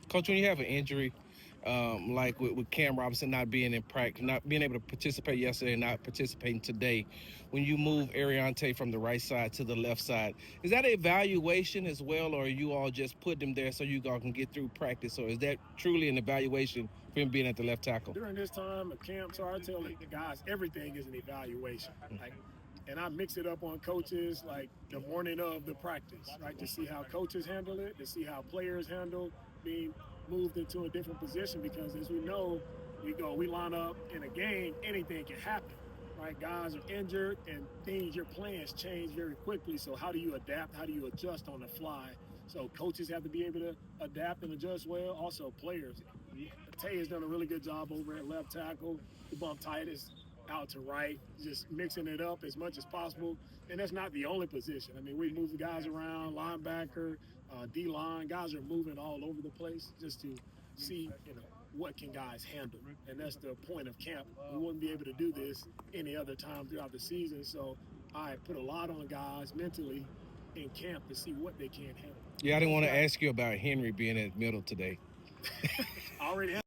Coach, when you have an injury, like with Cam Robinson not being in practice, not being able to participate yesterday, and not participating today, when you move Aireontae from the right side to the left side, is that an evaluation as well, or are you all just put them there so you all can get through practice, or is that truly an evaluation for him being at the left tackle? During this time of camp, so I tell the guys everything is an evaluation. And I mix it up on coaches like the morning of the practice, right? To see how coaches handle it, to see how players handle being moved into a different position. Because as we know, we line up in a game, anything can happen, right? Guys are injured and your plans change very quickly. So how do you adapt? How do you adjust on the fly? So coaches have to be able to adapt and adjust well. Also players. Tay has done a really good job over at left tackle. The bump Titus out to right, just mixing it up as much as possible. And that's not the only position. I mean, we move the guys around, linebacker, D-line. Guys are moving all over the place just to see, what can guys handle. And that's the point of camp. We wouldn't be able to do this any other time throughout the season. So I put a lot on guys mentally in camp to see what they can handle. Yeah, I didn't want to ask you about Henry being at middle today. Already